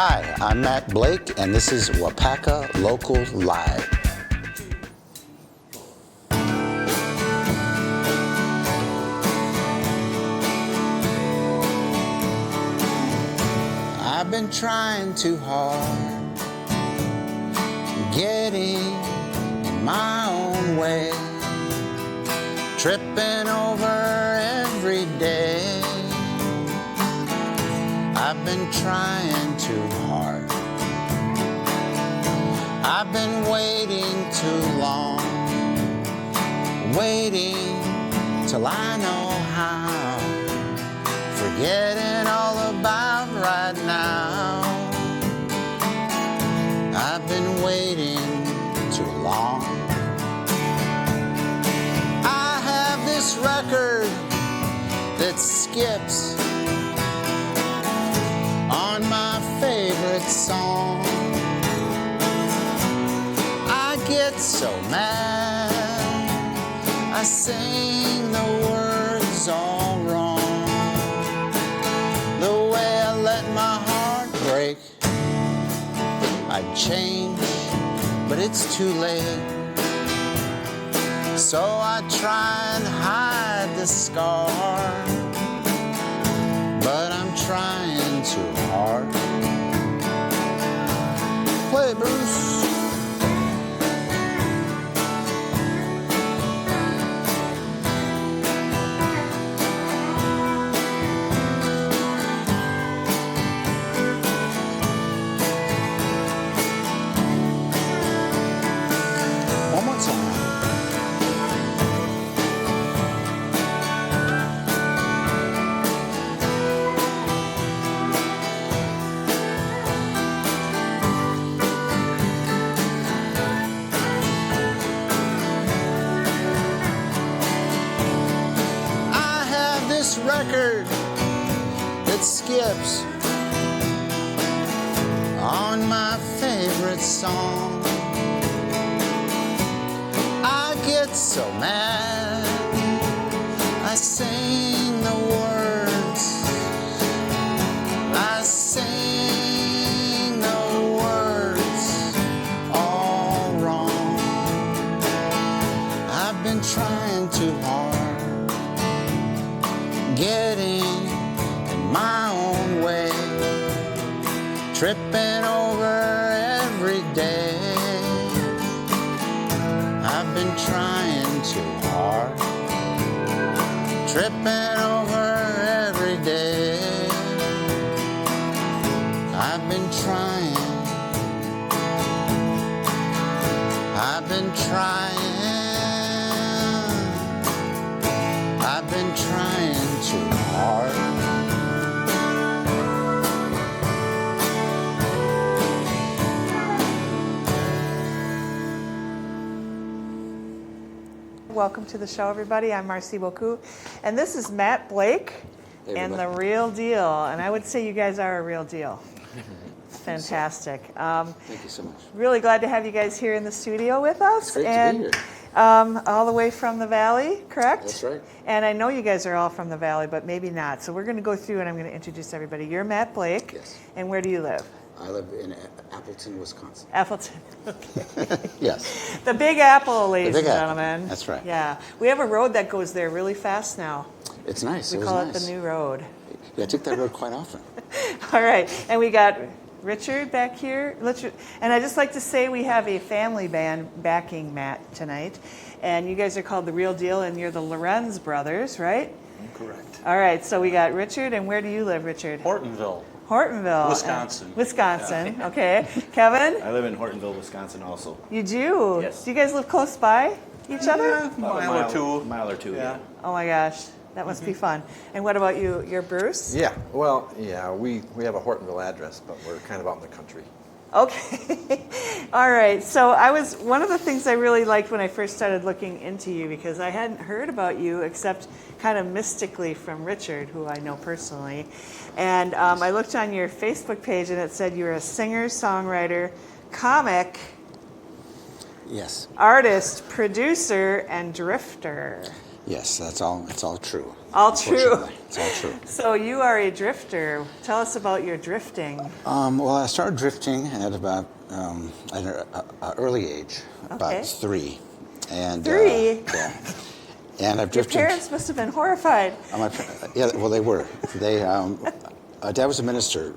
Hi, I'm Matt Blake, and this is Waupaca Local Live. I've been trying too hard, getting in my own way, tripping over every day. I've been trying too hard. I've been waiting too long, waiting till I know how, forgetting all about right now. I've been waiting too long. I have this record that skips on my favorite song. I get so mad, I sing the words all wrong. The way I let my heart break, I'd change, but it's too late. So I try and hide the scar, but I'm trying too hard. Play, Bruce. One more time. This record that skips on my favorite song. I get so mad, I sing the words, I sing the words all wrong. I've been trying too hard, getting in my own way, tripping over every day. I've been trying too hard, tripping over every day. I've been trying, I've been trying, I've been trying too hard. Welcome to the show, everybody. I'm Marcy Boku, and this is Matt Blake and The Real Deal. And I would say you guys are a real deal. Fantastic. Thank you so much. Really glad to have you guys here in the studio with us. It's great and to be here. All the way from the Valley, correct? That's right. And I know you guys are all from the Valley, but maybe not. So we're going to go through and I'm going to introduce everybody. You're Matt Blake. Yes. And where do you live? I live in Appleton, Wisconsin. Appleton. Yes. The Big Apple, ladies Big and Apple. gentlemen. That's right. Yeah. We have a road that goes there really fast now. It's nice. We it call was it nice. the new road. Yeah, I took that road quite often. All right. And we got Richard back here. And I just like to say we have a family band backing Matt tonight. And you guys are called The Real Deal, and you're the Lorenz brothers, right? Correct. All right. So we got Richard. And where do you live, Richard? Hortonville. Hortonville. Wisconsin. Wisconsin. Okay. Kevin? I live in Hortonville, Wisconsin also. You do? Yes. Do you guys live close by each other? A mile or two. Mile or two, yeah. Oh my gosh. That must be fun. And what about you? You're Bruce? Yeah, well, yeah, we have a Hortonville address, but we're kind of out in the country. Okay. All right. So one of the things I really liked when I first started looking into you, because I hadn't heard about you except kind of mystically from Richard, who I know personally. And I looked on your Facebook page and it said you're a singer, songwriter, comic, Yes. artist, producer, and drifter. Yes, that's all. It's all true. All true. Fortunately, it's all true. So you are a drifter. Tell us about your drifting. Well, I started drifting at about at an early age, about Okay. 3. And, 3? Yeah. And I've Your drifted. parents must have been horrified. Yeah, well, they were. Dad was a minister,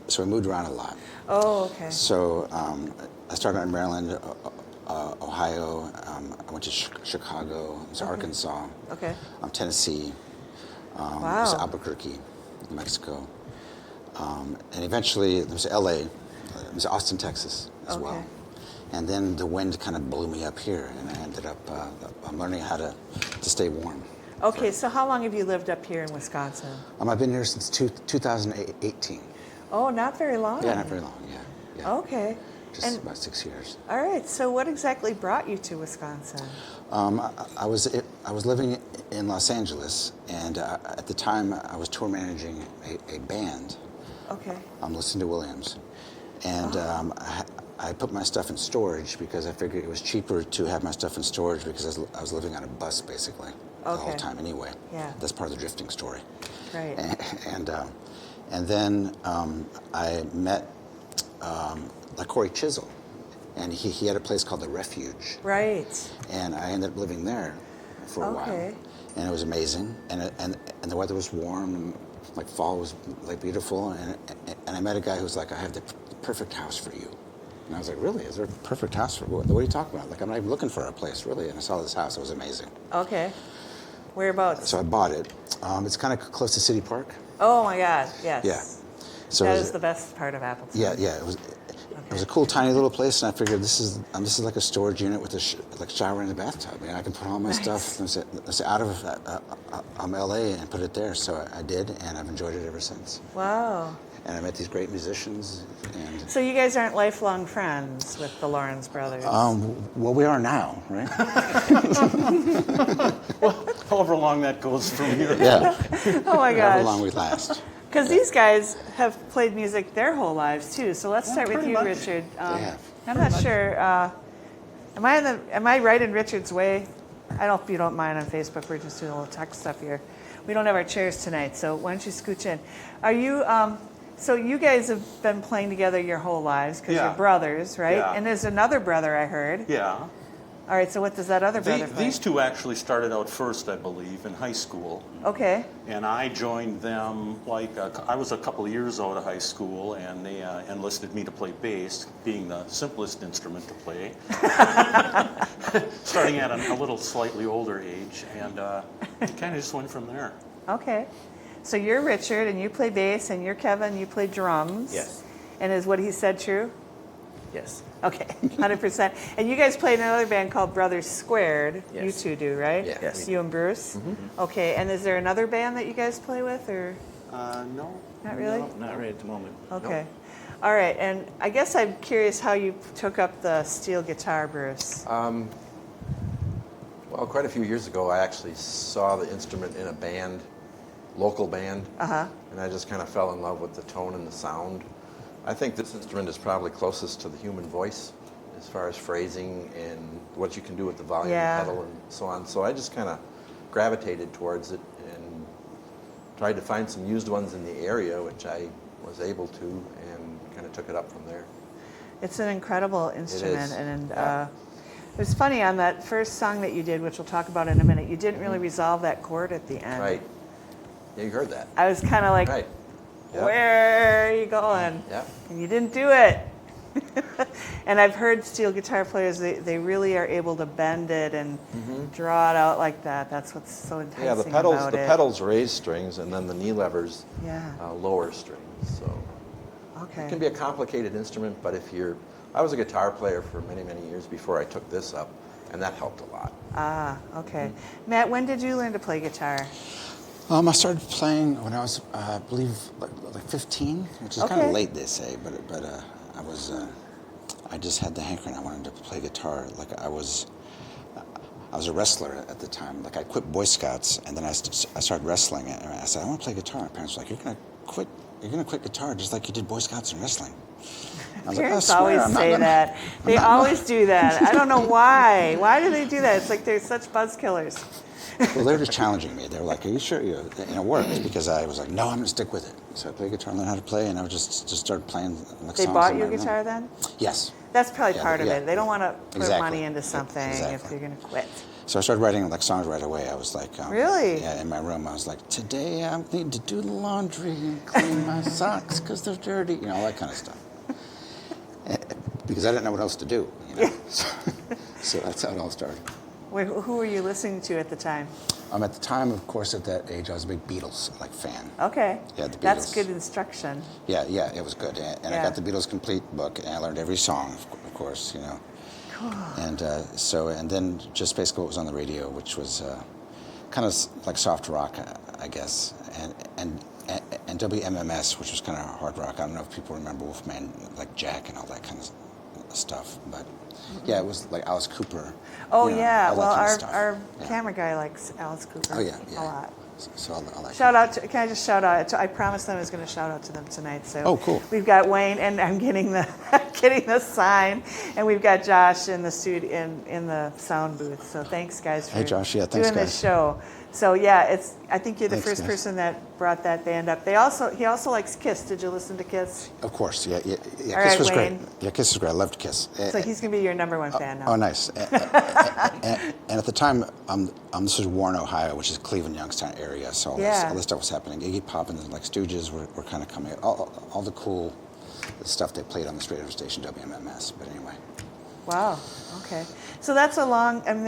so I moved around a lot. Oh, okay. So I started in Maryland, Ohio. I went to Chicago, Arkansas, Okay. Tennessee, Wow. to Albuquerque, New Mexico, and eventually there was L.A., there was Austin, Texas, as well. Okay. And then the wind kind of blew me up here, and I ended up I'm learning how to stay warm. Okay, so how long have you lived up here in Wisconsin? I've been here since 2018. Oh, not very long. Yeah, not very long. Yeah. Okay. Just And about 6 years. all right. So what exactly brought you to Wisconsin? I was living in Los Angeles, and at the time I was tour managing a band. Okay. Listening to Williams, and I put my stuff in storage because I figured it was cheaper to have my stuff in storage because I was living on a bus basically the whole Okay. time anyway. Yeah. That's part of the drifting story. Right. And then I met Corey Chisel, and he had a place called The Refuge, Right. and I ended up living there for a while, Okay. and it was amazing, and the weather was warm, and like fall was like beautiful, and I met a guy who was like, I have the perfect house for you. And I was like, really? Is there a perfect house for what are you talking about? Like, I'm not even looking for a place, really. And I saw this house. It was amazing. Okay. Whereabouts? So I bought it. It's kind of close to City Park. Oh my God. Yes. Yeah. So That it was- is the best part of Appleton. Yeah. It was a cool, tiny little place, and I figured this is like a storage unit with a shower and a bathtub. I can put all my stuff let's say out of LA and put it there. So I did, and I've enjoyed it ever since. Wow. And I met these great musicians. And So you guys aren't lifelong friends with the Lawrence brothers? well, we are now, right? However long that goes from here. Yeah. Oh my However gosh. long we last. Because these guys have played music their whole lives too. So let's start with pretty you, much. Richard. They have. I'm not sure. Am I right in Richard's way? I don't. If you don't mind on Facebook, we're just doing a little tech stuff here. We don't have our chairs tonight, so why don't you scooch in? Are you? So you guys have been playing together your whole lives because Yeah. you're brothers, right? Yeah. And there's another brother I heard. Yeah. All right. So what does that other brother play? These two actually started out first, I believe, in high school. Okay. And I joined them, I was a couple of years out of high school, and they enlisted me to play bass, being the simplest instrument to play. Starting at a little slightly older age, and it kind of just went from there. Okay. So you're Richard, and you play bass, and you're Kevin, you play drums. Yes. And is what he said true? Yes. Okay, 100%. And you guys play in another band called Brothers Squared. Yes. You two do, right? Yeah. Yes. You and Bruce? Mm-hmm. Okay, and is there another band that you guys play with, or No. not really? No, not right at the moment. Okay. All right, and I guess I'm curious how you took up the steel guitar, Bruce. Well, quite a few years ago, I actually saw the instrument in a band, local band, and I just kind of fell in love with the tone and the sound. I think this instrument is probably closest to the human voice as far as phrasing and what you can do with the volume Yeah. pedal and so on. So I just kind of gravitated towards it and tried to find some used ones in the area, which I was able to, and kind of took it up from there. It's an incredible instrument, is. and Yeah. it was funny on that first song that you did, which we'll talk about in a minute. You didn't really resolve that chord at the end. Right. Yeah, you heard that. I was kind of like, Right. Yeah. where are you going? Yeah. And you didn't do it. And I've heard steel guitar players, they really are able to bend it and draw it out like that. That's what's so enticing Yeah, the about it. pedals raise strings, and then the knee levers Yeah. lower strings. So Okay. it can be a complicated instrument, but I was a guitar player for many, many years before I took this up, and that helped a lot. Ah, okay. Matt, when did you learn to play guitar? I started playing when I was, I believe, like 15, which is kind Okay. of late, they say. But I just had the hankering. I wanted to play guitar. Like I was a wrestler at the time. Like I quit Boy Scouts, and then I started wrestling. And I said, I want to play guitar. My parents were like, You're gonna quit guitar just like you did Boy Scouts and wrestling. I was Parents like, I swear, always I'm not say gonna- that. They always do that. I don't know why. Why do they do that? It's like they're such buzz killers. Well, they were just challenging me. They were like, "Are you sure?" And it worked because I was like, "No, I'm going to stick with it." So I played guitar, learned how to play, and I would just started playing like They songs bought in you my a guitar room. then? Yes. That's probably Yeah, part of yeah. it. They don't want to put Exactly. money into something if Exactly. you're going to quit. So I started writing like songs right away. I was like, Really? Yeah, in my room. I was like, today I need to do the laundry and clean my socks because they're dirty. You know, all that kind of stuff. Because I didn't know what else to do. You know? Yeah. So that's how it all started. Wait, who were you listening to at the time? At the time, of course, at that age, I was a big Beatles fan. Okay. Yeah, the That's Beatles. good instruction. Yeah, it was good. And I Yeah. got the Beatles complete book, and I learned every song, of course, you know. Cool. And then just basically what was on the radio, which was kind of like soft rock, I guess, and WMMS, which was kind of hard rock. I don't know if people remember Wolfman, like Jack and all that kind of stuff, but yeah, it was like Alice Cooper. Oh, you know, yeah. all that Well, kind of stuff. our Yeah. camera guy likes Alice Cooper Oh yeah, a lot. So all that. Shout out to, can I just shout out? I promised I was going to shout out to them tonight. So Oh, cool. We've got Wayne, and I'm getting the getting the sign, and we've got Josh in the studio in the sound booth. So thanks, guys, for Hey, Josh. Yeah, thanks, doing this guys. show. So yeah, I think you're the Thanks, first guys. person that brought that band up. He also likes Kiss. Did you listen to Kiss? Of course, yeah. All Kiss right, was Wayne. great. Yeah, Kiss was great. I loved Kiss. So he's going to be your number one fan now. Oh, nice. And at the time, this was Warren, Ohio, which is Cleveland, Youngstown area. So all this stuff was happening. Iggy Pop and the like Stooges were kind of coming. All the cool stuff they played on this radio station, WMMS. But anyway. Wow. Okay. So that's a long. I mean,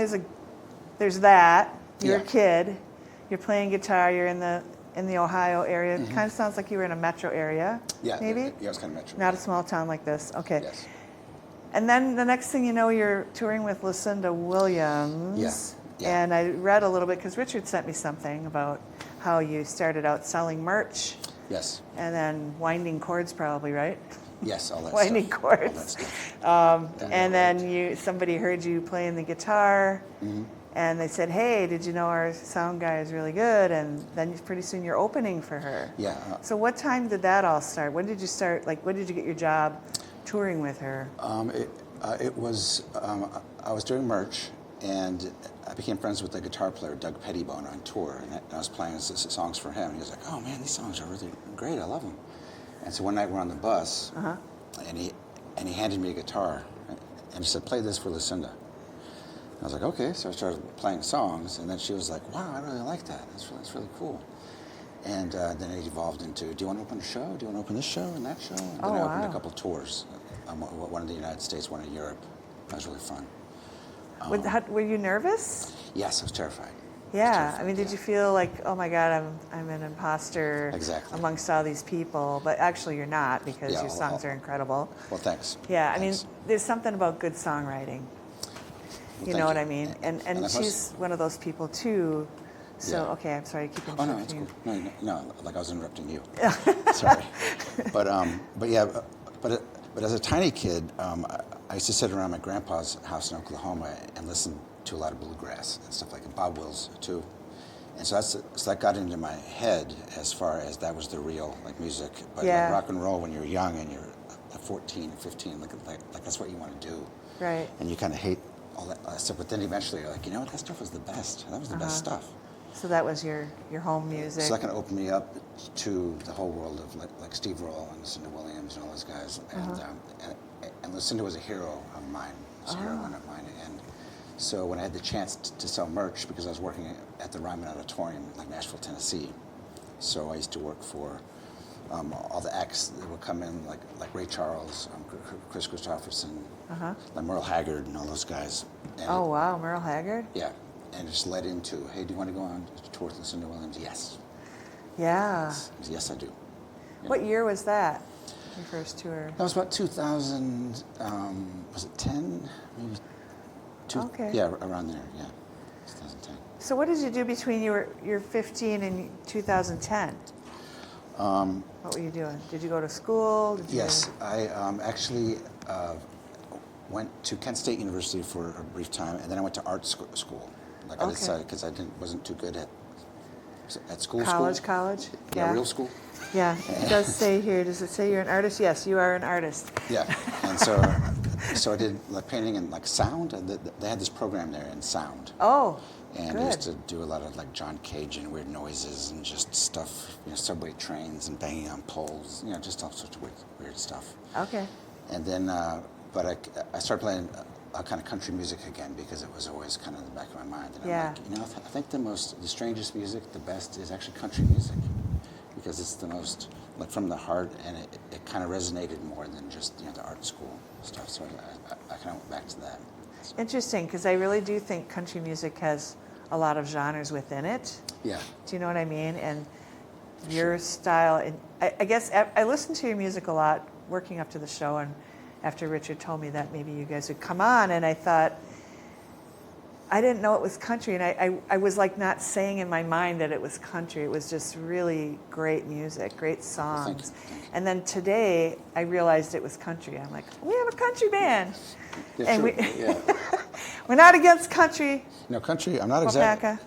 there's that. You're Yeah. a kid. You're playing guitar. You're in the Ohio area. It kind of sounds like you were in a metro area. Yeah. Maybe. Yeah, it was kind of metro. Not a small town like this. Okay. Yes. And then the next thing you know, you're touring with Lucinda Williams. Yeah, yeah. And I read a little bit because Richard sent me something about how you started out selling merch Yes. and then winding cords, probably, right? Yes, all that Winding stuff. cords. All that stuff. And then somebody heard you playing the guitar, and they said, "Hey, did you know our sound guy is really good?" And then pretty soon you're opening for her. Yeah. So what time did that all start? When did you start? Like, when did you get your job touring with her? It was, I was doing merch, and I became friends with the guitar player, Doug Pettibone, on tour, and I was playing songs for him, and he was like, "Oh man, these songs are really great, I love them." And so one night we're on the bus, and he handed me a guitar, and he said, "Play this for Lucinda." I was like, "Okay," so I started playing songs, and then she was like, "Wow, I really like that, that's really cool." And then it evolved into, "Do you want to open a show? Do you want to open this show and that show?" And then I opened wow. a couple tours, one in the United States, one in Europe. That was really fun. Were you nervous? Yes, I was terrified. Yeah. I mean, did you feel like, oh my God, I'm an imposter Exactly. amongst all these people? But actually, you're not, because Yeah, your songs are incredible. Well, thanks. Yeah, I mean, Thanks. there's something about good songwriting. You thank know what you. I mean? And And I she's one of those people too. So Yeah. okay, I'm sorry, keep Oh no, it's interrupting cool. you. No, like I was interrupting you. Sorry. But yeah, but as a tiny kid, I used to sit around my grandpa's house in Oklahoma and listen to a lot of bluegrass and stuff like that. Bob Wills too. And so that got into my head as far as that was the real like music. But Yeah. like rock and roll when you're young and you're 14 or 15, like that's what you want to do. Right. And you kind of hate all that stuff, but then eventually you're like, you know what, that stuff was the best. That was the best stuff. So that was your home music. So that kind of opened me up to the whole world of like Steve Roll and Lucinda Williams and all those guys. And Lucinda was a hero of mine, was a heroine of mine. And so when I had the chance to sell merch, because I was working at the Ryman Auditorium in like Nashville, Tennessee, so I used to work for all the acts that would come in, like Ray Charles, Chris Christopherson, like Merle Haggard and all those guys. And Oh wow, Merle Haggard. yeah, and it just led into, hey, do you want to go on tour with Lucinda Williams? Yes. Yeah. Yes, I do. What year was that? Your first tour. That was about 2000, was it 10? Maybe Okay. Yeah, around there, yeah, 2010. So what did you do between you're 15 and 2010? What were you doing? Did you go to school? Did you Yes, I actually went to Kent State University for a brief time, and then I went to art school. Like I Okay. decided, because I wasn't too good at school. College? Yeah, real school. Yeah, it does say here. Does it say you're an artist? Yes, you are an artist. Yeah, and so I did like painting and like sound. And they had this program there in sound. Oh, And I used to Good. do a lot of like John Cage and weird noises and just stuff, subway trains and banging on poles, just all sorts of weird stuff. Okay. And then, but I started playing kind of country music again because it was always kind of in the back of my mind. And Yeah. I'm like, I think the strangest music, the best is actually country music because it's the most like from the heart, and it kind of resonated more than just the art school stuff. So I kind of went back to that. Interesting, because I really do think country music has a lot of genres within it. Yeah. Do you know what I mean? And your style, and I guess I listened to your music a lot working up to the show, and after Richard told me that maybe you guys would come on, and I thought, I didn't know it was country, and I was like not saying in my mind that it was country. It was just really great music, great songs. Thank you. And then today I realized it was country. I'm like, we have a country band. Yeah, And sure. we- Yeah. We're not against country, No, country, I'm not exactly. Waupaca.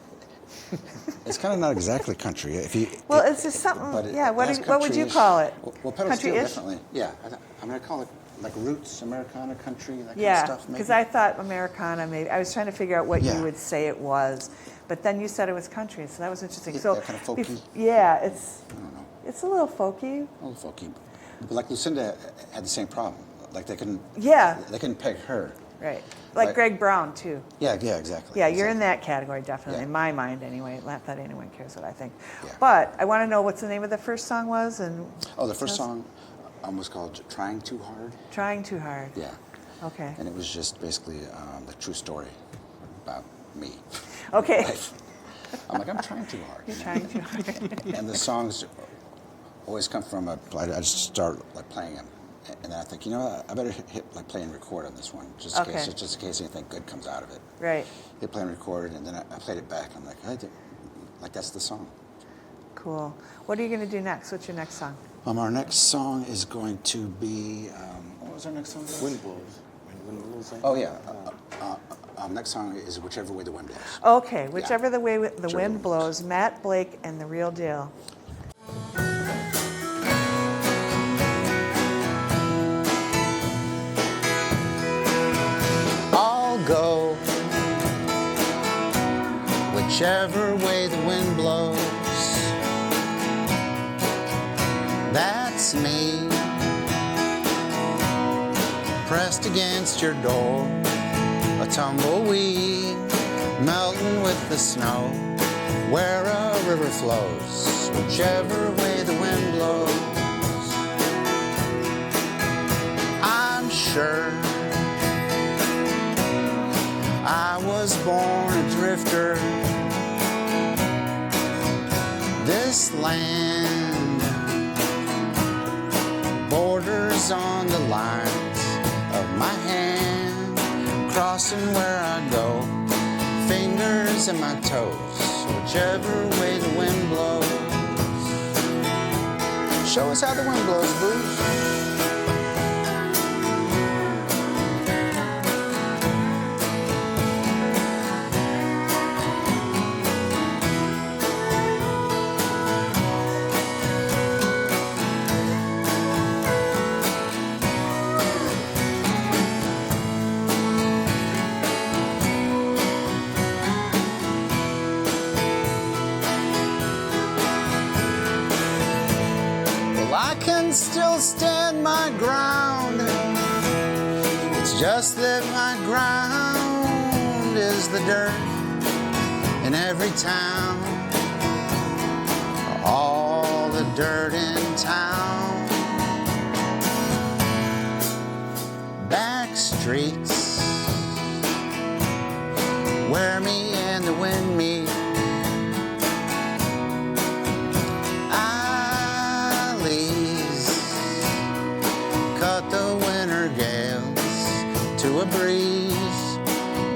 It's kind of not exactly country. Well, it's just something, but yeah, what would you country-ish. call it? Well, pedal steel, Country-ish? definitely. Yeah. I'm going to call it like roots, Americana, country, that kind Yeah, of stuff. because maybe. I thought Americana, maybe, I was trying to figure out what you Yeah. would say it was, but then you said it was country, so that was interesting. Yeah, So, kind of folky. yeah, I don't know. it's a little folky. A little folky. But like Lucinda had the same problem. Like they couldn't peg her. Right. Like Right. Greg Brown, too. Yeah, exactly. Yeah, you're in exactly. that category, definitely, Yeah. in my mind anyway. Not that anyone cares what I think. Yeah. But I want to know what's the name of the first song was, and Oh, the first song was called Trying Too Hard. Trying Too Hard. Yeah. Okay. And it was just basically the true story about me. Okay. Life. I'm like, I'm trying too hard. You're trying too hard. And the songs always come from I just start like playing them, and then I think, I better hit like play and record on this one, just in Okay. case anything good comes out of it. Right. Hit play and record, and then I played it back. I'm like that's the song. Cool. What are you going to do next? What's your next song? Our next song is going to be what was our next song? Wind blows. Wind blows. Oh yeah. Next song is Whichever Way the Wind Blows. Okay, whichever the way the Whichever wind way. blows, Matt Blake and The Real Deal. I'll go whichever way the wind blows. That's me, pressed against your door, a tumbleweed melting with the snow, where a river flows, whichever way the wind blows. I'm sure I was born a drifter. This land borders on the lines of my hand, crossing where I go, fingers and my toes, whichever way the wind blows. Show us how the wind blows, boo. I can still stand my ground. It's just that my ground is the dirt in every town, all the dirt in town. Back streets where me and the wind meet. Cut the winter gales to a breeze,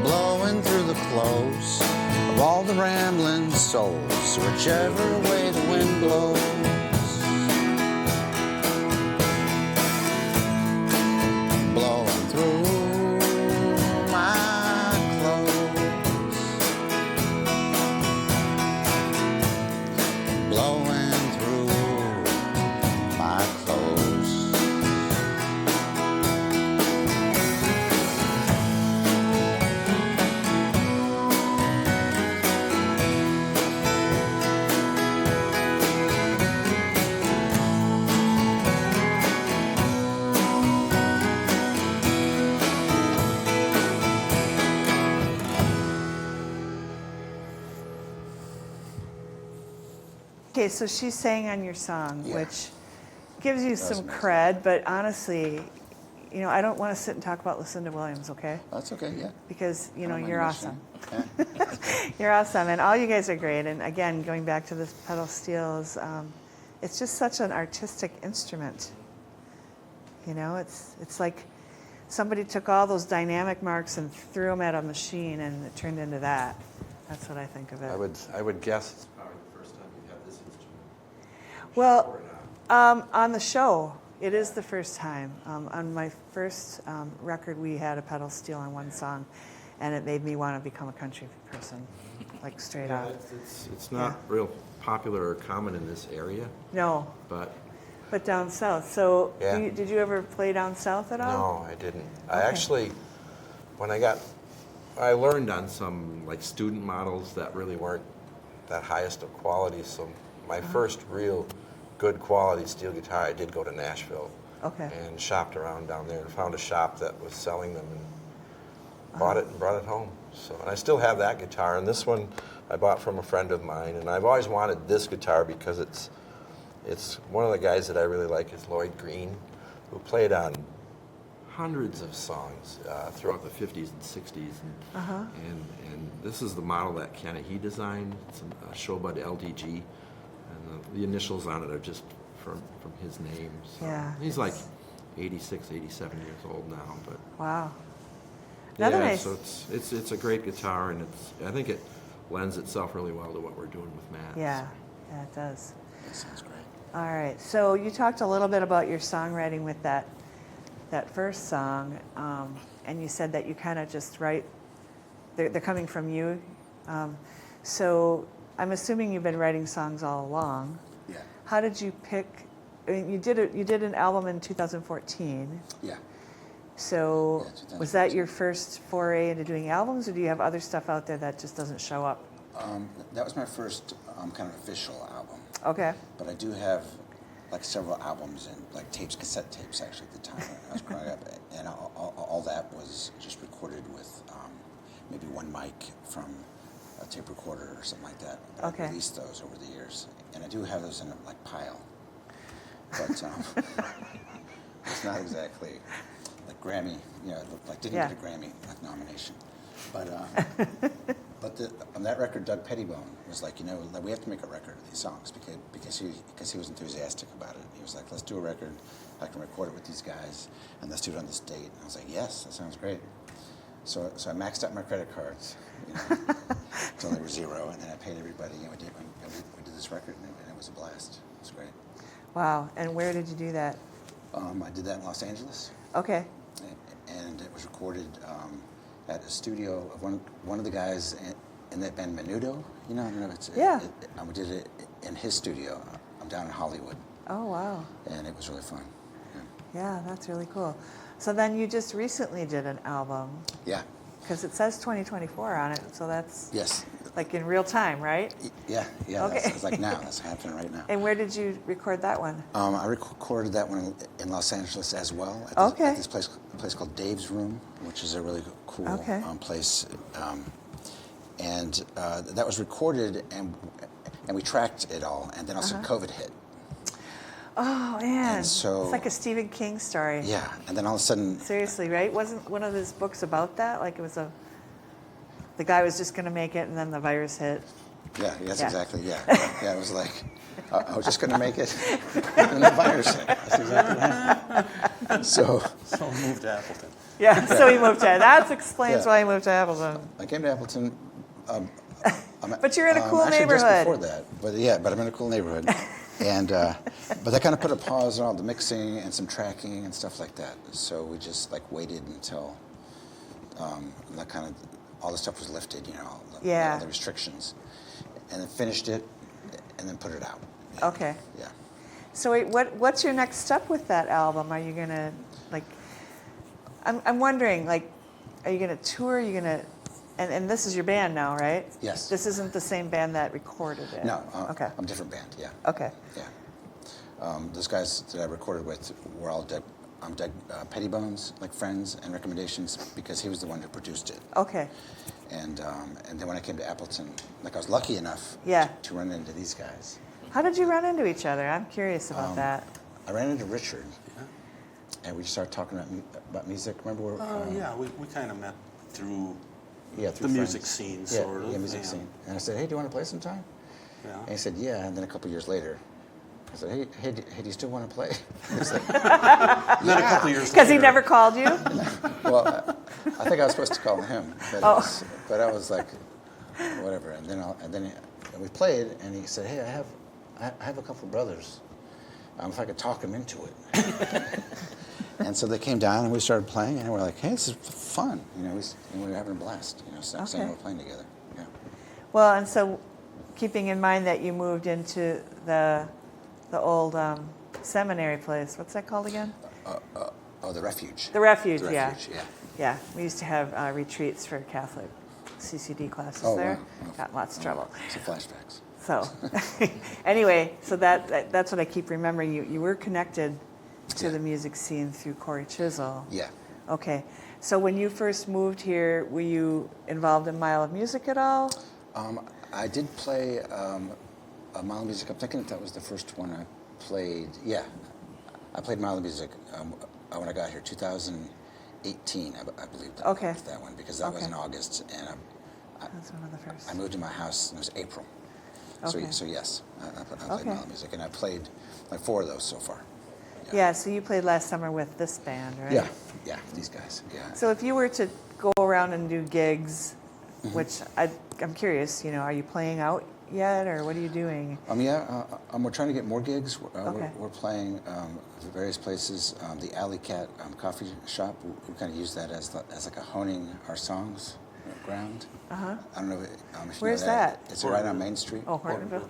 blowing through the clothes of all the rambling souls, whichever way the wind blows. Blowing through my clothes, blowing through my clothes. okay, so she sang on your song, Yeah. which gives you was some amazing. cred, but honestly, you know, I don't want to sit and talk about Lucinda Williams, okay? That's okay. Yeah. Because, you know, I don't you're mind awesome. mentioning it. You're awesome, and all you guys are great. And again, going back to this pedal steel, it's just such an artistic instrument. You know, it's like somebody took all those dynamic marks and threw them at a machine, and it turned into that. That's what I think of it. I would guess it's probably the first time you had this instrument. Well, Or not. on the show, it is the first time. On my first record, we had a pedal steel on one song, and it made me want to become a country person, like straight Yeah, up. it's not Yeah. real popular or common in this area, No, but but down south. So, Yeah. did you ever play down south at all? no, I didn't. I Okay. actually, I learned on some like student models that really weren't that highest of quality. So my first real good quality steel guitar, I did go to Nashville Okay. and shopped around down there and found a shop that was selling them and bought it and brought it home. So, and I still have that guitar, and this one I bought from a friend of mine, and I've always wanted this guitar because it's one of the guys that I really like is Lloyd Green, who played on hundreds of songs throughout the 50s and 60s, and this is the model that he designed. It's a Showbud LDG, and the initials on it are just from his name. So Yeah, he's like 86, 87 years old now, but Wow. Another yeah, nice. so it's a great guitar, and I think it lends itself really well to what we're doing with Matt. Yeah, yeah, it does. That sounds great. All right. So you talked a little bit about your songwriting with that first song, and you said that you kind of just write. They're coming from you. So I'm assuming you've been writing songs all along. Yeah. How did you pick? I mean, you did an album in 2014. Yeah. So Yeah, was that your first foray into doing albums, or do you have other stuff out there that just doesn't show up? That was my first kind of official album. Okay. But I do have like several albums and like tapes, cassette tapes actually at the time when I was growing up, and all that was just recorded with maybe one mic from a tape recorder or something like that. But Okay. I released those over the years, and I do have those in a like pile. But it's not exactly like Grammy, you know, like didn't Yeah. get a Grammy like nomination. But on that record, Doug Pettibone was like, you know, like, we have to make a record of these songs because he was enthusiastic about it. He was like, let's do a record. I can record it with these guys, and let's do it on this date. And I was like, yes, that sounds great. So I maxed out my credit cards, you know, until they were zero, and then I paid everybody. You know, we did this record, and it was a blast. It was great. Wow. And where did you do that? I did that in Los Angeles, Okay. and it was recorded at a studio of one of the guys in that band Menudo. You know, I don't know. Yeah. I did it in his studio. I'm down in Hollywood, Oh, wow. and it was really fun. Yeah, that's really cool. So then you just recently did an album, Yeah. because it says 2024 on it, so that's Yes. like in real time, right? Yeah. Okay. It's like now. That's happening right now. And where did you record that one? I recorded that one in Los Angeles as well. Okay. At this place called Dave's Room, which is a really cool Okay. place. And that was recorded, and we tracked it all. And then also COVID hit. Oh, man. And so- it's like a Stephen King story. Yeah. And then all of a sudden, Seriously, right? Wasn't one of his books about that? Like it was the guy was just going to make it, and then the virus hit. yeah, that's Yeah. exactly, yeah. Yeah, it was like, I was just going to make it, and the virus hit. That's exactly right. So So moved to Appleton. Yeah, so he moved to. That explains Yeah. why he moved to Appleton. I came to Appleton. But you're in a cool actually neighborhood. Just before that, but I'm in a cool neighborhood, and but that kind of put a pause on all the mixing and some tracking and stuff like that. So we just like waited until that kind of all the stuff was lifted, you know, all Yeah. the restrictions, and then finished it, and then put it out. Okay. Yeah. So wait, what's your next step with that album? Are you gonna like? I'm wondering, like, are you gonna tour? Are you gonna? And this is your band now, right? Yes. This isn't the same band that recorded it. No. Okay. I'm a different band. Yeah. Okay. Yeah. Those guys that I recorded with were all Doug Pettibone's like friends and recommendations because he was the one who produced it. Okay. And then when I came to Appleton, like I was lucky enough Yeah. to run into these guys. How did you run into each other? I'm curious about that. I ran into Richard, and we started talking about music. Remember where? Yeah, we kind of met through Yeah, the through music friends. scene, Yeah, sort of. Yeah, music scene. And I said, hey, do you want to play sometime? Yeah. And he said, yeah. And then a couple years later, I said, hey, do you still want to play? He's like, And then a couple years Because he later- never called you? well, I think I was supposed to call him, but, but I was like, whatever. And then we played, and he said, hey, I have a couple of brothers. If I could talk them into it. And so they came down, and we started playing, and we're like, hey, this is fun. You know, we were having a blast. You know, saying Okay. we're playing together. Yeah. Well, and so keeping in mind that you moved into the old seminary place, what's that called again? Oh, the Refuge. The Refuge, The yeah. Refuge, yeah. Yeah, we used to have retreats for Catholic CCD classes Oh, there. wow. Got in lots of trouble. Some flashbacks. So, anyway, so that's what I keep remembering. You were connected to the music scene through Corey Chisel. Yeah. Okay. So when you first moved here, were you involved in Mile of Music at all? I did play a Mile of Music. I'm thinking that was the first one I played. Yeah, I played Mile of Music when I got here, 2018, I believe. That Okay. was that one, because that was Okay. in August, and That's one of the first. I moved to my house, and it was April. Okay. So yes, I played Okay. Mile of Music, and I played like 4 of those so far. Yeah, so you played last summer with this band, right? Yeah, these guys. Yeah. So if you were to go around and do gigs, Mm-hmm. which I'm curious, are you playing out yet, or what are you doing? We're trying to get more gigs. Okay. We're playing various places. The Alley Cat coffee shop. We kind of use that as like a honing our songs ground. Uh-huh. I don't know if you Where's know that. that? It's right on Main Street. Oh, Hortonville.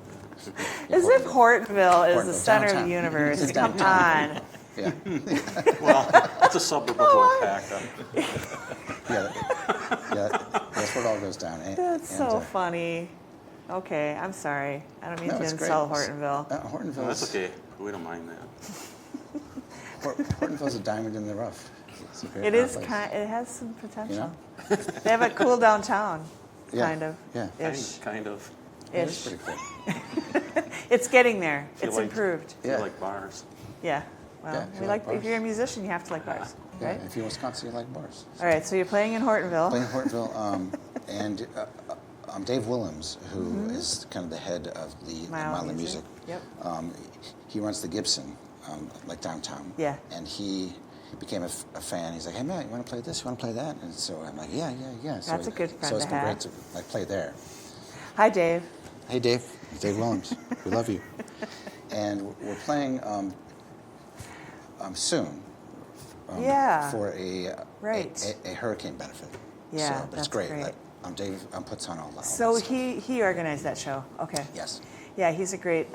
Yeah, As if Hortonville is the Hortonville, center of downtown. the universe. It's Come downtown. on. Yeah, Well, it's a suburb of Waupaca. yeah. That's where it all goes down. That's so funny. Okay, I'm sorry. I don't mean No, to it's great. insult Hortonville. Hortonville. No, that's okay. We don't mind that. Hortonville's a diamond in the rough. It's a great It is place. it has some potential. You know? They have a cool downtown, Yeah, kind of. yeah. Ish. Kind of. It is Ish. pretty cool. It's getting there. Feel It's like- improved. Feel Yeah. like bars. Yeah. Well, Yeah, if you we like like if bars. you're a musician, you have to like bars, Yeah, right? if you're in Wisconsin, you like bars. All right. So you're playing in Hortonville. Playing Hortonville, and Dave Willems, who is kind of the head of the Mile of Music. Yep. He runs the Gibson, like downtown. Yeah. And he became a fan. He's like, hey man, you want to play this? You want to play that? And so I'm like, yeah. So That's a good friend So it's to been have. great to like play there. Hi, Dave. Hey Dave, it's Dave Willems. We love you. And we're playing soon. Yeah. For a Right. a hurricane benefit. Yeah, So, but that's it's great. great. Dave puts on all that. So stuff. he organized that show. Okay. Yes. Yeah, he's a great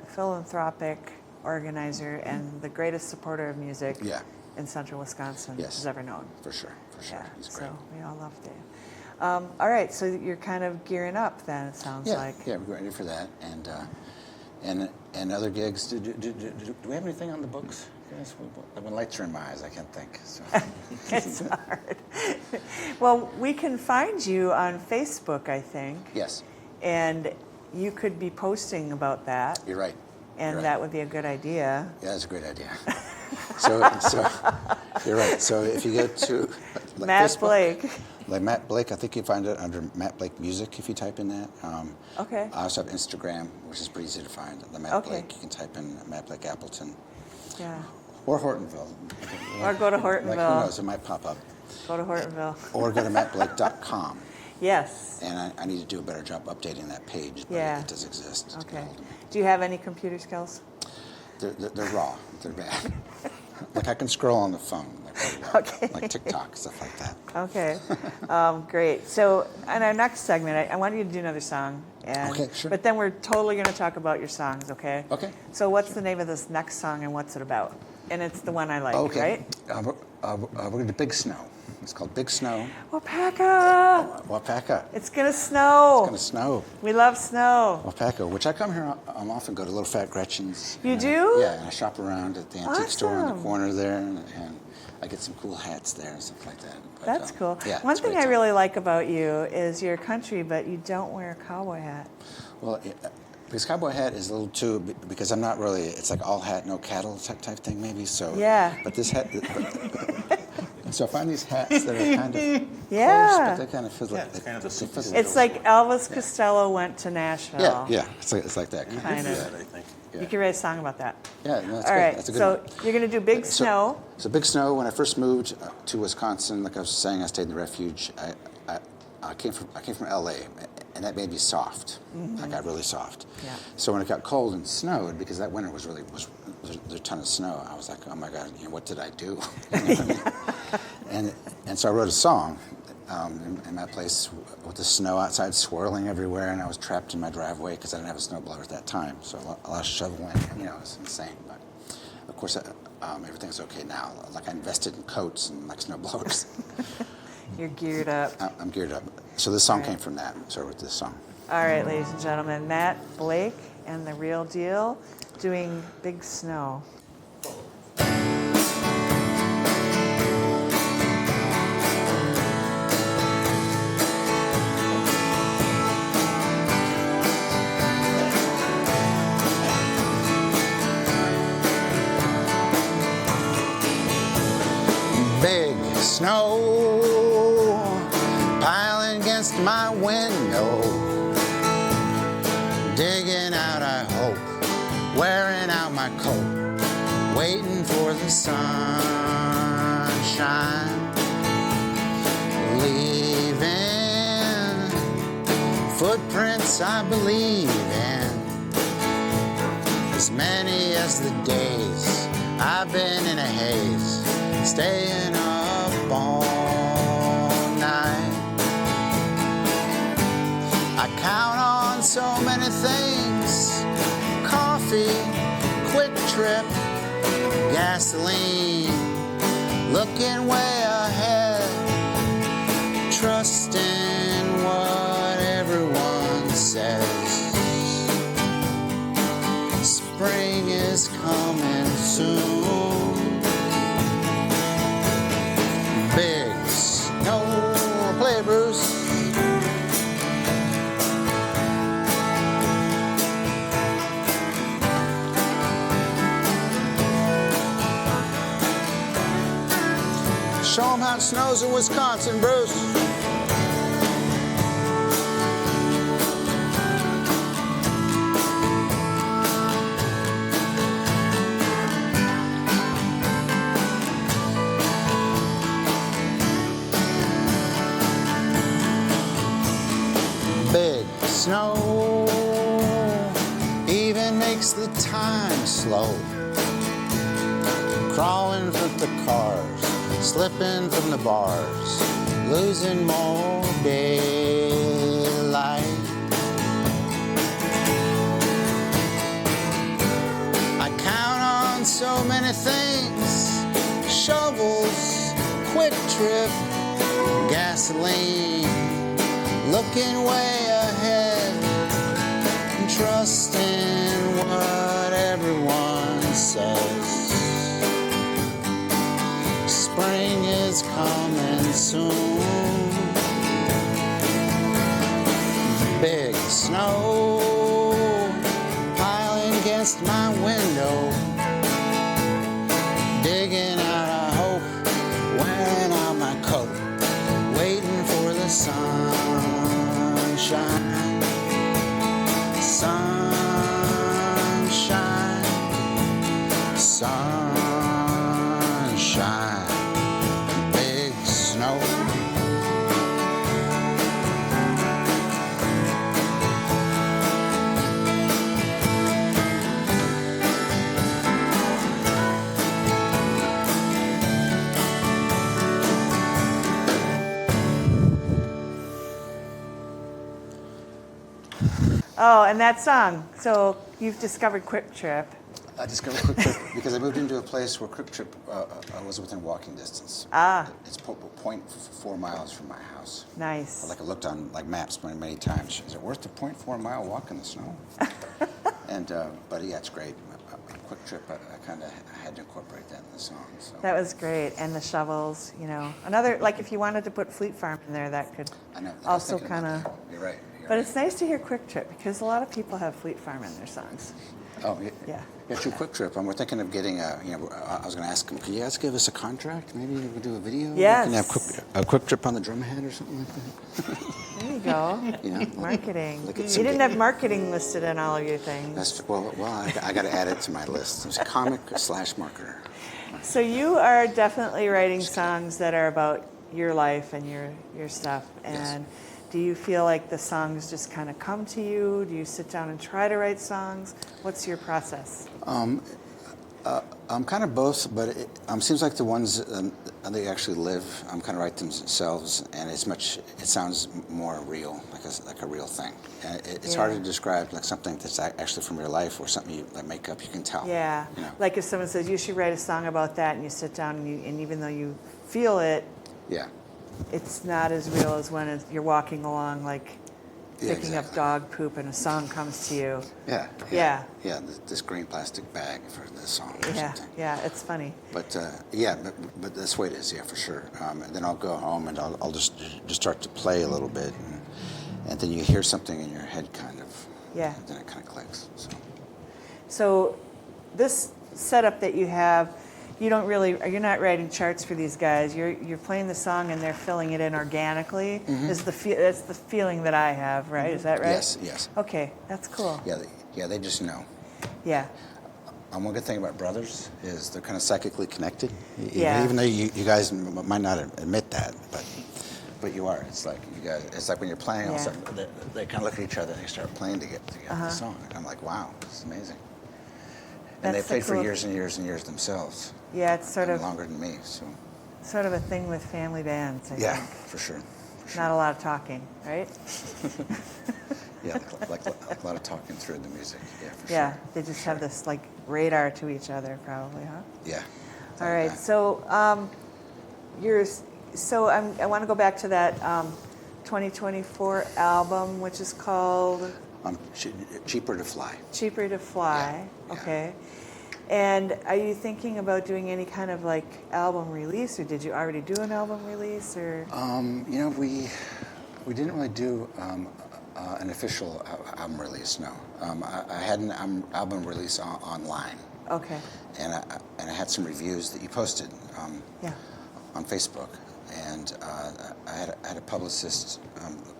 philanthropic organizer and the greatest supporter of music Yeah. in central Wisconsin Yes. has ever known. For sure. Yeah, He's great. so we all love Dave. All right, so you're kind of gearing up then, it sounds Yeah, like. yeah, we're ready for that, and other gigs. Do we have anything on the books? Yes, when lights are in my eyes, I can't think. So. It's hard. Well, we can find you on Facebook, I think, Yes, and you could be posting about that, you're right. and You're right. that would be a good idea. Yeah, that's a great idea. so you're right. So if you go to like Matt Facebook, Blake. like Matt Blake, I think you find it under Matt Blake Music if you type in that. Okay. I also have Instagram, which is pretty easy to find. The Matt Okay. Blake, you can type in Matt Blake Appleton Yeah. or Hortonville. Or go to Like who Hortonville. knows? It might pop up. Go to Hortonville. Or go to mattblake.com. Yes. And I need to do a better job updating that page, but Yeah. it does exist. to get Okay. hold of me. Do you have any computer skills? They're raw. They're bad. Like I can scroll on the phone, like, really well. Okay. Like TikTok, stuff like that. Okay, great. So, in our next segment, I want you to do another song. And, Okay, sure. But then we're totally going to talk about your songs, okay? Okay. So, what's the name of this next song and what's it about? And it's the one I like, Okay. right? We're going to Big Snow. It's called Big Snow. Waupaca! Waupaca. It's going to snow. It's going to snow. We love snow. Waupaca, which I come here often go to Little Fat Gretchen's. You and do? Yeah, and I shop around at the antique store on Awesome. the corner there, and I get some cool hats there and stuff like that. But, That's cool. Yeah, One it's a thing great I time. really like about you is you're country, but you don't wear a cowboy hat. Well, Because cowboy hat is a little too, because I'm not really, it's like all hat, no cattle type thing maybe, so. Yeah. But this hat, so I find these hats that are kind of Yeah. close, but they kind of feel Yeah, like, it's kind of the they feel superhero. like- It's like Elvis Costello went to Nashville. yeah, it's like that. Kind of. That, I think. You could write a song about that. Yeah, no, that's All good. right, That's a good so one. you're going to do Big Snow. So Big Snow, when I first moved to Wisconsin, like I was saying, I stayed in the refuge. I came from LA, and that made me soft. I got really soft. Yeah. So when it got cold and snowed, because that winter was a ton of snow, I was like, oh my God, what did I do? You know what I mean? And so I wrote a song in my place with the snow outside swirling everywhere, and I was trapped in my driveway because I didn't have a snowblower at that time. So a lot of shoveling, it was insane. But of course, everything's okay now. Like I invested in coats and like snowblowers. You're geared up. I'm geared up. So this song Right. came from that. So I wrote this song. All right, ladies and gentlemen, Matt Blake and The Real Deal doing Big Snow. Big snow piling against my window, digging out, I hope, wearing out my coat, waiting for the sunshine, leaving footprints I believe in, as many as the days I've been in a haze, staying up all night. I count on so many things: coffee, quick trip, gasoline, looking way ahead, trusting what everyone says. Spring is coming soon. Big snow, play Bruce. Show 'em how it snows in Wisconsin, Bruce. Big snow even makes the time slow. Crawling from the cars, slipping from the bars, losing more daylight. I count on so many things: shovels, quick trip, gasoline, looking way ahead, and trusting what everyone says. Spring is coming soon. Big snow piling against my window, digging out, I hope, wearing out my coat, waiting for the sunshine, sunshine, sunshine. Big snow. Oh, and that song. So you've discovered Quick Trip. I discovered Quick Trip because I moved into a place where Quick Trip was within walking distance. Ah. It's 0.4 miles from my house. Nice. Like I looked on like maps many times. Is it worth the 0.4 mile walk in the snow? But yeah, it's great. A Quick Trip, I kind of had to incorporate that in the song. So. That was great. And the shovels, Another, like if you wanted to put Fleet Farm in there, that could I know. I was also thinking about kind of. that. You're right. But it's nice to hear Quick Trip because a lot of people have Fleet Farm in their songs. Oh, yeah. Yeah. Yeah, true. Quick Trip. We're thinking of getting a. I was going to ask him. Could you guys give us a contract? Maybe we could do a video. Yes. We can have a quick Trip on the drumhead or something like that. There you go. Yeah. Marketing. Look at You some didn't good- have marketing listed in all of your things. That's well. I got to add it to my list. It's comic/marketer. So you are definitely writing songs that are about your life and your stuff. And do you feel like the songs just kind of come to you? Do you sit down and try to write songs? What's your process? Kind of both, but it seems like the ones they actually live kind of write themselves, and it sounds more real, like a real thing. And it's hard to describe like something that's actually from your life or something you like make up. You can tell. Yeah. You know? Like if someone says you should write a song about that, and you sit down and even though you feel it, Yeah. it's not as real as when you're walking along, like Yeah, picking up exactly. dog poop, and a song comes to you. Yeah. Yeah. Yeah. This green plastic bag for the song or Yeah, something. yeah, it's funny. But but that's the way it is. Yeah, for sure. And then I'll go home and I'll just start to play a little bit, and then you hear something in your head, kind of. Yeah. And then it kind of clicks. So this setup that you have, you're not writing charts for these guys. You're playing the song and they're filling it in organically. That's the feeling that I have, right? Is that right? Yes. Yes. Okay, that's cool. Yeah. They just know. Yeah. One good thing about brothers is they're kind of psychically connected. Yeah. Even though you guys might not admit that, but you are. It's like you guys. It's like when you're playing, all of a Yeah. sudden they kind of look at each other and they start playing together the song. And I'm like, wow, this is amazing. And That's they played the cool- for years and years and years themselves. Yeah, it's sort and of longer than me. So a thing with family bands. I yeah, think. for sure. Not a lot of talking, right? Yeah, like a lot of talking through the music. Yeah, for Yeah, sure. they just have this like radar to each other, probably, huh? Yeah. All right, Yeah. so I want to go back to that 2024 album, which is called Cheaper to Fly. Cheaper to Fly. Yeah, yeah. Okay. And are you thinking about doing any kind of like album release, or did you already do an album release, or? We didn't really do an official album release. No, I had an album release online, Okay. and I had some reviews that you posted Yeah. on Facebook, and I had a publicist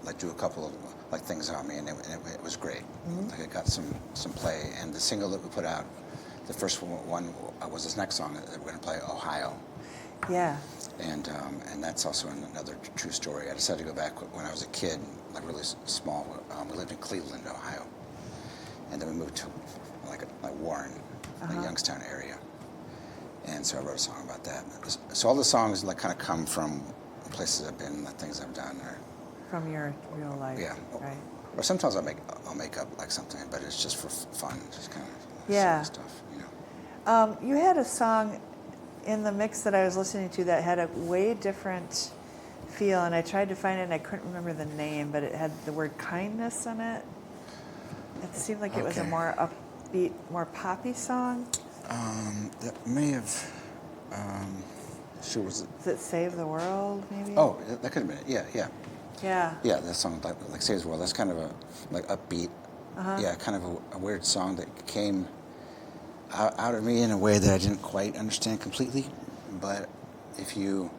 like do a couple of like things on me, and it was great. Like it got some play, and the single that we put out, the first one was this next song that we're going to play, Ohio. Yeah. And that's also another true story. I decided to go back when I was a kid, like really small. We lived in Cleveland, Ohio, and then we moved to like Warren, the Youngstown area. And so I wrote a song about that. So all the songs like kind of come from places I've been, the things I've done, or From your real life. yeah, Right. or sometimes I'll make up like something, but it's just for fun, just kind of Yeah. silly stuff, you know. You had a song in the mix that I was listening to that had a way different feel, and I tried to find it and I couldn't remember the name, but it had the word kindness in it. It seemed like it was a Okay. more upbeat, more poppy song. That may have. Sure, was it? Does it Save the World, maybe? Oh, that could have been it. Yeah, yeah. Yeah. Yeah, that song like Saves the World. That's kind of a like upbeat. Yeah, kind of a weird song that came out of me in a way that I didn't quite understand completely. But if you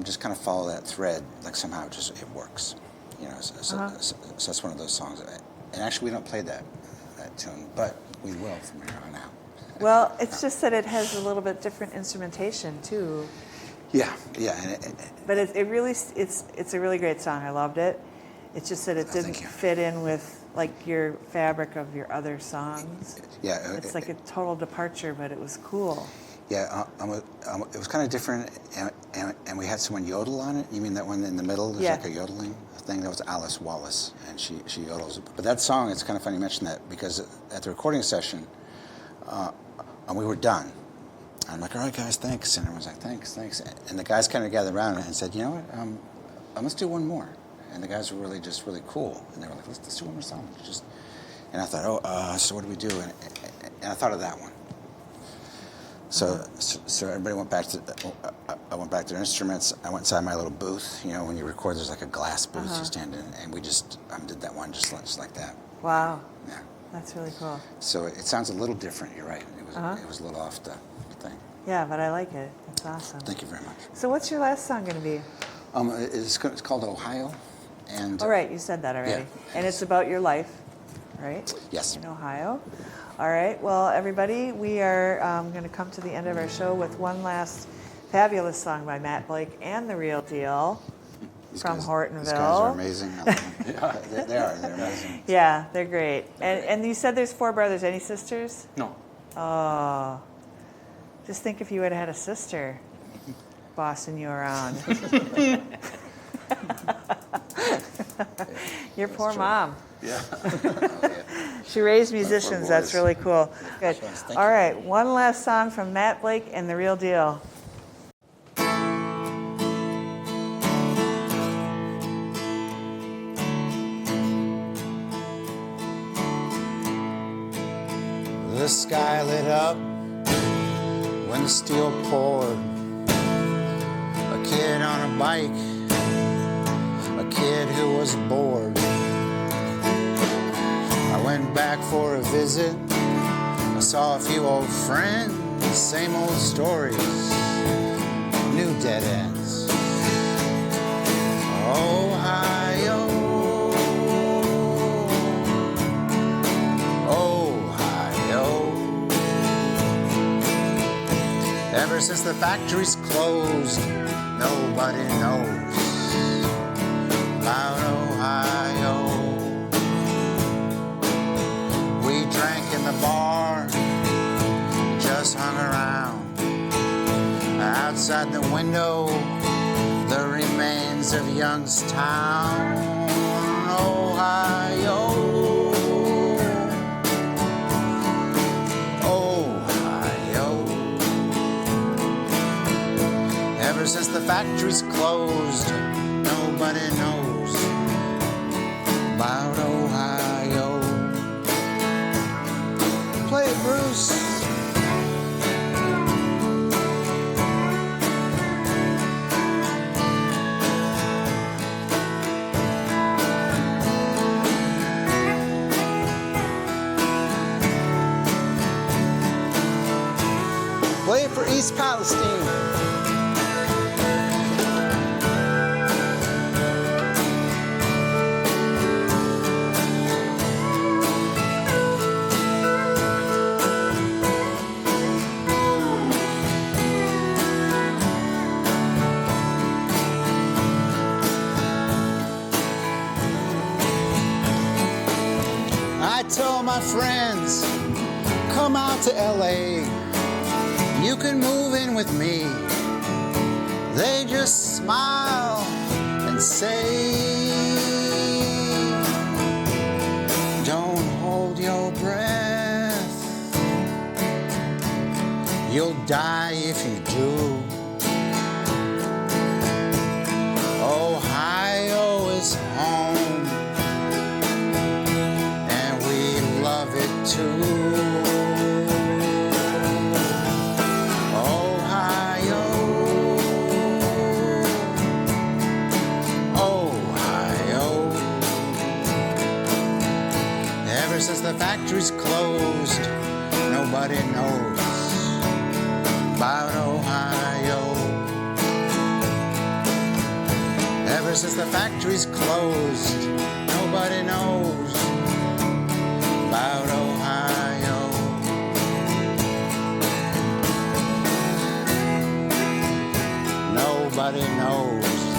just kind of follow that thread, like somehow it works. You know, so that's one of those songs. And actually, we don't play that tune, but we will from here on out. Well, it's just that it has a little bit different instrumentation too. Yeah, yeah. But it's a really great song. I loved it. It's just that it Thank didn't you. fit in with like your fabric of your other songs. Yeah, It's like a total departure, but it was cool. Yeah, it was kind of different, and we had someone yodel on it. You mean that one in the middle? There's Yeah. like a yodeling thing. That was Alice Wallace, and she yodels. But that song, it's kind of funny you mention that, because at the recording session, we were done. I'm like, all right, guys, thanks. And everyone's like, thanks. And the guys kind of gathered around and said, you know what, let's do one more. And the guys were really cool. And they were like, let's do one more song. And I thought, so what do we do? And I thought of that one. So everybody went back to. I went back to their instruments. I went inside my little booth. You know, when you record, there's like a glass booth you stand in, and we just did that one just like that. Wow. Yeah. That's really cool. So it sounds a little different. You're right. It was a little off the thing. Yeah, but I like it. It's awesome. Thank you very much. So what's your last song going to be? It's called Ohio, and Oh, right, you said that already. Yeah. And it's about your life, right? Yes. In Ohio. All right, well, everybody, we are going to come to the end of our show with one last fabulous song by Matt Blake and The Real Deal from Hortonville. These guys are amazing. I love them. They are. They're amazing. Yeah, they're great. And you said there's 4 brothers. Any sisters? No. Oh, just think if you would have had a sister bossing you around. Your poor mom. Yeah. She raised musicians. That's boys. really cool. Good. Thank All you. right, one last song from Matt Blake and The Real Deal. The sky lit up when the steel poured. A kid on a bike, a kid who was bored. I went back for a visit. I saw a few old friends, same old stories, new dead ends. Ohio, Ohio. Ever since the factories closed, nobody knows about Ohio. We drank in the bar, just hung around. Outside the window, the remains of Youngstown, Ohio. Ohio. Ever since the factories closed, nobody knows about Ohio. Play it, Bruce. Play it for East Palestine. I told my friends, come out to LA. You can move in with me. They just smile and say, don't hold your breath. You'll die if you do. Ohio is home, and we love it too. Since the factories closed, nobody knows about Ohio. Ever since the factories closed, nobody knows about Ohio. Nobody knows